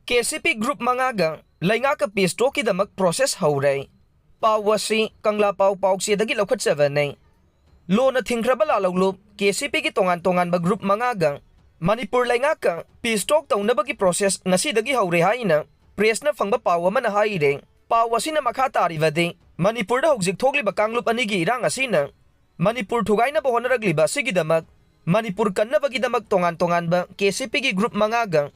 KCP Group mangaga Leingakka pisto kidamak process Houre. Pawasi kangla pau siya dagi lokhat savanay. Lo na thingkrabala lawlup KCP ki tongan ba group mangaga Manipur Leingakka pisto taw na bagi process ngasi dagi Houre haina press na fangba pawa man haire. Pawasi na makhatari vade Manipur da hogjik thogli ba kanglup anigi irang asina Manipur thugay na bohonaragli ba sigidamak Manipur kan na bagidamak tongan ba KCP ki group mangaga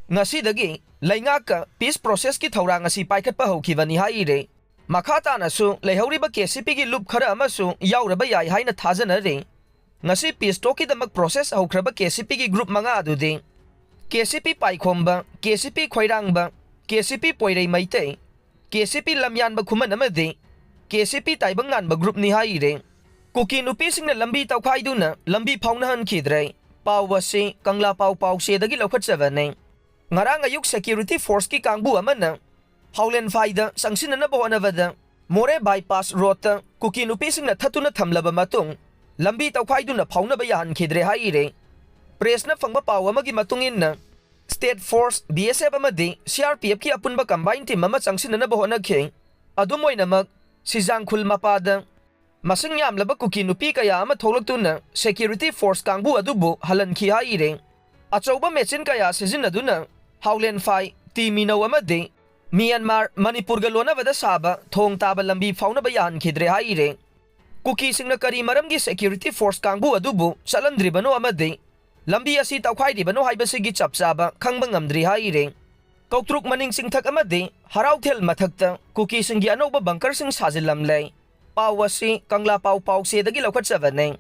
ngasi dagi Leingakka peace process ki thawrang asi paikhat pa hokibani haire makhata na su leihoriba KCP ki loop khara amasu yauraba yai haina thajana re ngasi peace talk ki damak process hokraba KCP ki group manga adude KCP paikhomba KCP khoirangba KCP poirei maitei KCP lamyan ba khuman amade KCP taibangan ba group ni haire Kuki Nupisingna Lambi Toukhaiduna Lambi Faonahankhidre pawasi kangla pau se dagi lokhat savanay ngarang ayuk security force ki kangbu amana Haulen faida sangsin na bohonavada more bypass road Kuki Nupisingna thatuna thamlaba matung Lambi Toukhaiduna Faonahankhidre haire press na fangba pawa magi matungin na state force BSF amadi CRPF ki apunba combined team ama sangsin na bohonakhe adumoy namak si Jangkhul mapada masing yamlaba Kuki Nupi kaya ama tholaktuna security force kangbu adubu halankhi haire achauba machine kaya sizinaduna Haulen Fai Timino amade Myanmar Manipur galona vada saba thong taba Lambi Faonahankhidre haire Kukisingna kari maramgi security force kangbu adubu salandribano amade Lambi asi Toukhaidibano haibasigi chapsaba khangba ngamdri haire Koutruk maning Chingthak amade Haraothel Mathakta Kukisingi Anouba bunker sing Sajillamle pawasi kangla pau se dagi lokhat savanay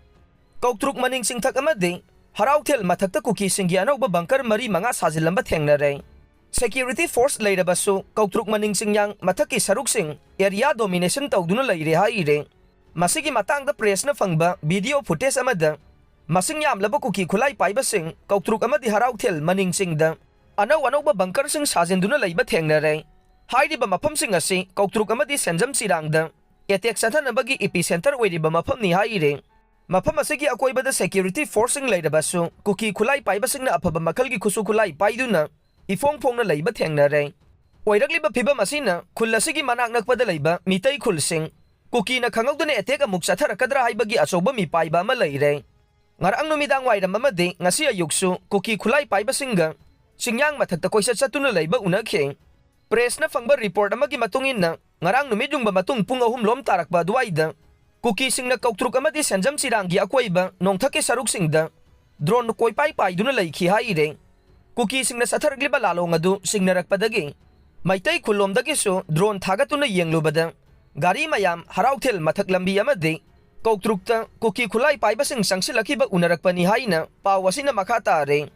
Koutruk maning Chingthak amade Haraothel Mathakta Kukisingi Anouba bunker mari manga sajillamba thengnare security force leirabasu Koutruk maning singyang mathaki saruksing area domination tawduna leire haire masigi matangda press na fangba video footage amada masing yamlaba kuki khulai paibasing Koutruk amadi Haraothel maning singda anouba bunker sing sajinduna leiba thengnare hairiba mafam sing asi Koutruk amadi senjam sirangda attack sathanabagi epicenter oiriba mafam ni haire mafam asigi akoibada security forcing leirabasu kuki khulai paibasing na afaba makalgi khusu khulai paiduna ifong na leiba thengnare oiragliba phibam asina khul asigi manak nakpada leiba mitai khulsing kuki na khangawdune attack amuk satharakadra haibagi achoba mi paiba ama leire ngarang numidang wairam amade ngasi ayuksu kuki khulai paibasinga singyang mathakta koisa chatuna leiba unakhe press na fangba report amagi matungin na ngarang numidungba matung pung ahum lom tarakba duaida Kukisingna Koutruk amadi senjam sirangi akoiba nongthake saruksingda drone koipai paiduna leikhi haire Kukisingna sathargliba lalong adu singnarakpadagi maitai khulomdagi su drone thagatuna yenglubada gari mayam Haraothel mathak lambi amade Koutrukta kuki khulai paibasing sangsilakiba unarakpani haina pawasina makhata re